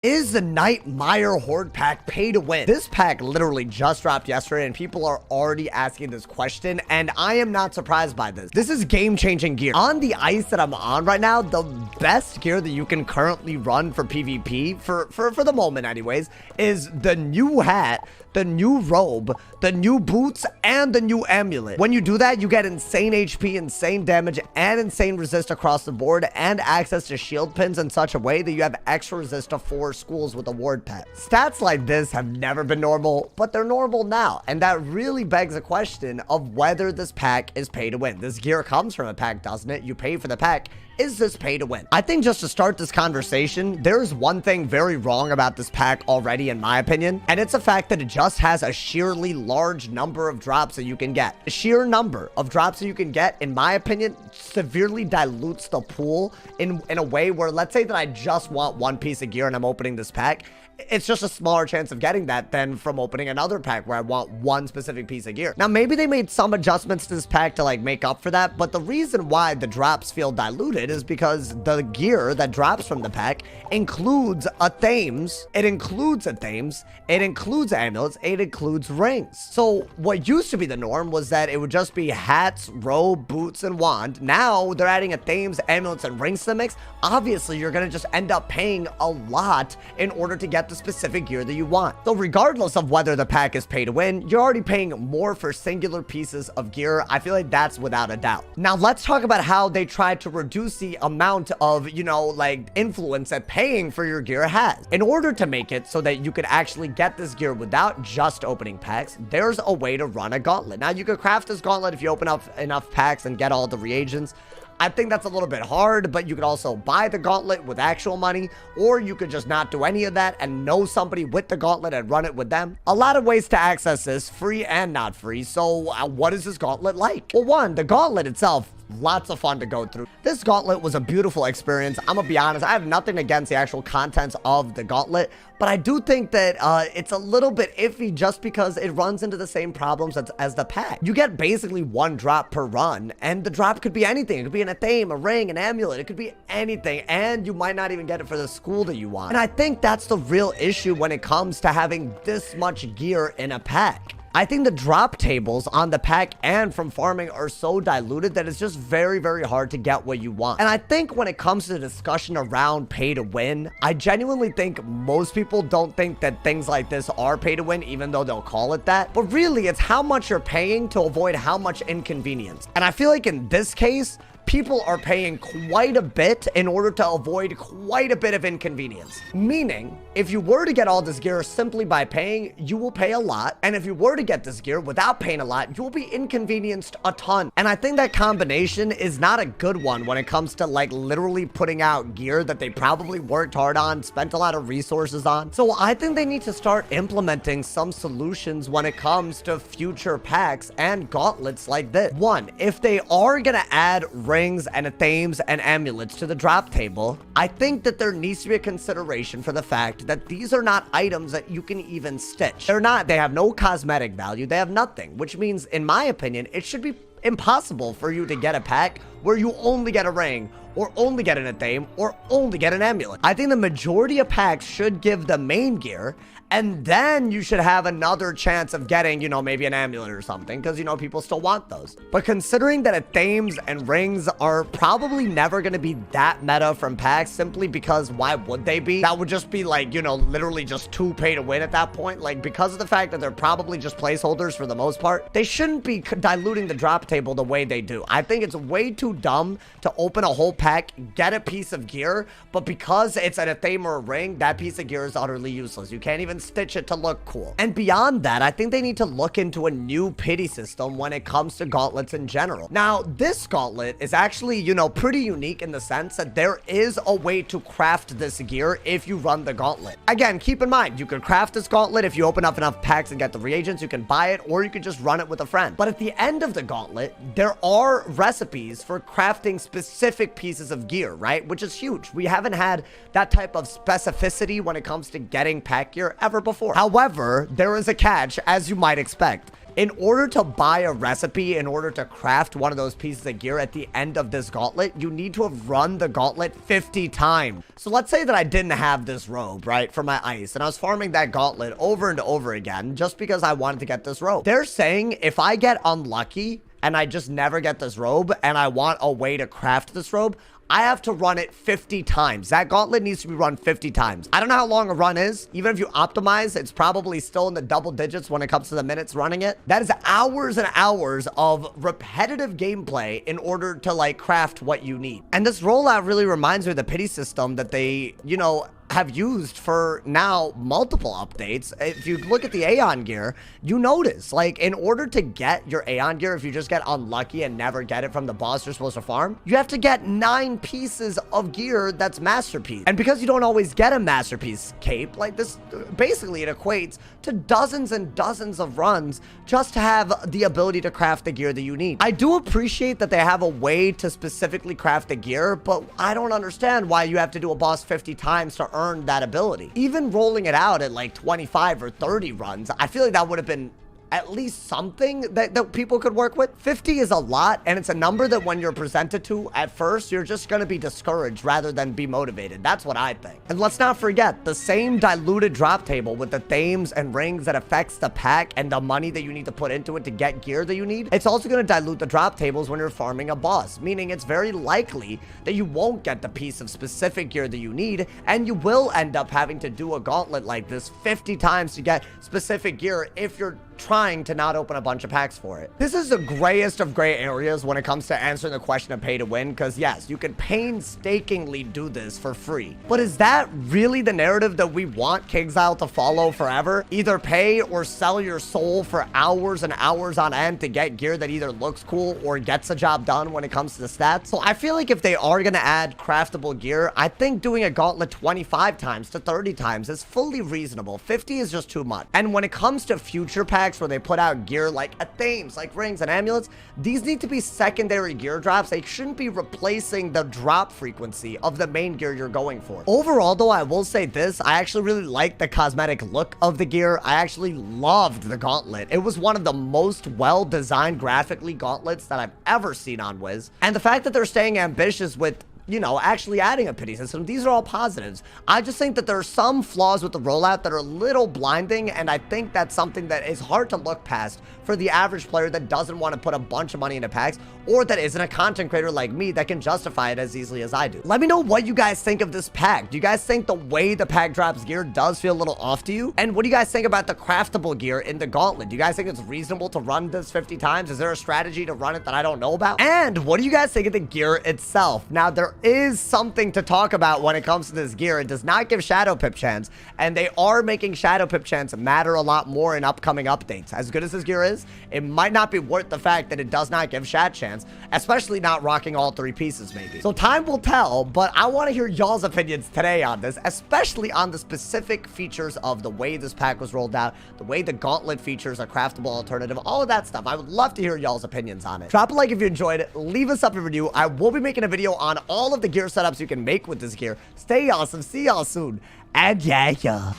Is the Mire Horde pack pay to win? This pack literally just dropped yesterday and people are already asking this question, and I am not surprised by this. This is game-changing gear. On the ice that I'm on right now, the best gear that you can currently run for PvP, for the moment anyways, is the new hat, the new robe, the new boots, and the new amulet. When you do that, you get insane HP, insane damage, and insane resist across the board, and access to shield pins in such a way that you have extra resist to 4 schools with a ward pet. Stats like this have never been normal, but they're normal now, and that really begs a question of whether this pack is pay to win. This gear comes from a pack, doesn't it? You pay for the pack. Is this pay to win? I think just to start this conversation, there's one thing very wrong about this pack already, in my opinion, and it's the fact that it just has a sheerly large number of drops that you can get. The sheer number of drops that you can get, in my opinion, severely dilutes the pool in a way where, let's say that I just want one piece of gear and I'm opening this pack. It's just a smaller chance of getting that than from opening another pack where I want one specific piece of gear. Now, maybe they made some adjustments to this pack to like make up for that, but the reason why the drops feel diluted is because the gear that drops from the pack includes a themes, it includes amulets, it includes rings. So what used to be the norm was that it would just be hats, robe, boots, and wand. Now they're adding a themes, amulets, and rings to the mix. Obviously, you're gonna just end up paying a lot in order to get the specific gear that you want. So regardless of whether the pack is pay to win, you're already paying more for singular pieces of gear. I feel like that's without a doubt. Now let's talk about how they tried to reduce the amount of, you know, like influence that paying for your gear has. In order to make it so that you could actually get this gear without just opening packs, there's a way to run a gauntlet. Now you could craft this gauntlet if you open up enough packs and get all the reagents. I think that's a little bit hard, but you could also buy the gauntlet with actual money, or you could just not do any of that and know somebody with the gauntlet and run it with them. A lot of ways to access this, free and not free. So what is this gauntlet like? Well, one, the gauntlet itself, lots of fun to go through. This gauntlet was a beautiful experience. I'm gonna be honest, I have nothing against the actual contents of the gauntlet, but I do think that it's a little bit iffy just because it runs into the same problems as the pack. You get basically 1 drop per run, and the drop could be anything. It could be a theme, a ring, an amulet. It could be anything, and you might not even get it for the school that you want. And I think that's the real issue when it comes to having this much gear in a pack. I think the drop tables on the pack and from farming are so diluted that it's just very, very hard to get what you want. And I think when it comes to the discussion around pay to win, I genuinely think most people don't think that things like this are pay to win, even though they'll call it that. But really, it's how much you're paying to avoid how much inconvenience. And I feel like in this case, people are paying quite a bit in order to avoid quite a bit of inconvenience. Meaning, if you were to get all this gear simply by paying, you will pay a lot. And if you were to get this gear without paying a lot, you will be inconvenienced a ton. And I think that combination is not a good one when it comes to like literally putting out gear that they probably worked hard on, spent a lot of resources on. So I think they need to start implementing some solutions when it comes to future packs and gauntlets like this. One, if they are gonna add rings and themes and amulets to the drop table, I think that there needs to be a consideration for the fact that these are not items that you can even stitch. They have no cosmetic value, they have nothing, which means, in my opinion, it should be impossible for you to get a pack where you only get a ring, or only get an theme, or only get an amulet. I think the majority of packs should give the main gear, and then you should have another chance of getting, you know, maybe an amulet or something, because, you know, people still want those. But considering that themes and rings are probably never going to be that meta from packs, simply because why would they be? That would just be like, you know, literally just too pay to win at that point. Like, because of the fact that they're probably just placeholders for the most part, they shouldn't be diluting the drop table the way they do. I think it's way too dumb to open a whole pack, get a piece of gear, but because it's a theme or a ring, that piece of gear is utterly useless. You can't even stitch it to look cool. And beyond that, I think they need to look into a new pity system when it comes to gauntlets in general. Now, this gauntlet is actually, you know, pretty unique in the sense that there is a way to craft this gear if you run the gauntlet. Again, keep in mind, you could craft this gauntlet if you open up enough packs and get the reagents. You can buy it, or you could just run it with a friend. But at the end of the gauntlet, there are recipes for for crafting specific pieces of gear, right? Which is huge. We haven't had that type of specificity when it comes to getting pack gear ever before. However, there is a catch, as you might expect. In order to buy a recipe, in order to craft one of those pieces of gear at the end of this gauntlet, you need to have run the gauntlet 50 times. So let's say that I didn't have this robe, right, for my ice, and I was farming that gauntlet over and over again just because I wanted to get this robe. They're saying if I get unlucky and I just never get this robe and I want a way to craft this robe, I have to run it 50 times. That gauntlet needs to be run 50 times. I don't know how long a run is. Even if you optimize, it's probably still in the double digits when it comes to the minutes running it. That is hours and hours of repetitive gameplay in order to like craft what you need. And this rollout really reminds me of the pity system that they, you know, have used for now multiple updates. If you look at the Aeon gear, you notice, like, in order to get your Aeon gear, if you just get unlucky and never get it from the boss you're supposed to farm, you have to get 9 pieces of gear that's masterpiece. And because you don't always get a masterpiece cape, like this, basically it equates to dozens and dozens of runs just to have the ability to craft the gear that you need. I do appreciate that they have a way to specifically craft the gear, but I don't understand why you have to do a boss 50 times to earn that ability. Even rolling it out at like 25 or 30 runs, I feel like that would have been at least something that people could work with. 50 is a lot, and it's a number that when you're presented to at first, you're just going to be discouraged rather than be motivated. That's what I think. And let's not forget, the same diluted drop table with the themes and rings that affects the pack and the money that you need to put into it to get gear that you need, it's also going to dilute the drop tables when you're farming a boss, meaning it's very likely that you won't get the piece of specific gear that you need, and you will end up having to do a gauntlet like this 50 times to get specific gear if you're trying to not open a bunch of packs for it. This is the grayest of gray areas when it comes to answering the question of pay to win, because yes, you can painstakingly do this for free. But is that really the narrative that we want KingStyle to follow forever? Either pay or sell your soul for hours and hours on end to get gear that either looks cool or gets the job done when it comes to the stats? So I feel like if they are going to add craftable gear, I think doing a gauntlet 25 times to 30 times is fully reasonable. 50 is just too much. And when it comes to future packs where they put out gear like themes, like rings and amulets, these need to be secondary gear drops. They shouldn't be replacing the drop frequency of the main gear you're going for. Overall, though, I will say this, I actually really like the cosmetic look of the gear. I actually loved the gauntlet. It was one of the most well-designed graphically gauntlets that I've ever seen on Wiz. And the fact that they're staying ambitious with, you know, actually adding a pity system, these are all positives. I just think that there are some flaws with the rollout that are a little blinding, and I think that's something that is hard to look past for the average player that doesn't want to put a bunch of money into packs, or that isn't a content creator like me that can justify it as easily as I do. Let me know what you guys think of this pack. Do you guys think the way the pack drops gear does feel a little off to you? And what do you guys think about the craftable gear in the gauntlet? Do you guys think it's reasonable to run this 50 times? Is there a strategy to run it that I don't know about? And what do you guys think of the gear itself? Now, there is something to talk about when it comes to this gear. It does not give shadow pip chance, and they are making shadow pip chance matter a lot more in upcoming updates. As good as this gear is, it might not be worth the fact that it does not give shat chance, especially not rocking all 3 pieces maybe. So time will tell, but I want to hear y'all's opinions today on this, especially on the specific features of the way this pack was rolled out, the way the gauntlet features a craftable alternative, all of that stuff. I would love to hear y'all's opinions on it. Drop a like if you enjoyed it. Leave us up a review. I will be making a video on all of the gear setups you can make with this gear. Stay awesome. See y'all soon. And yeah.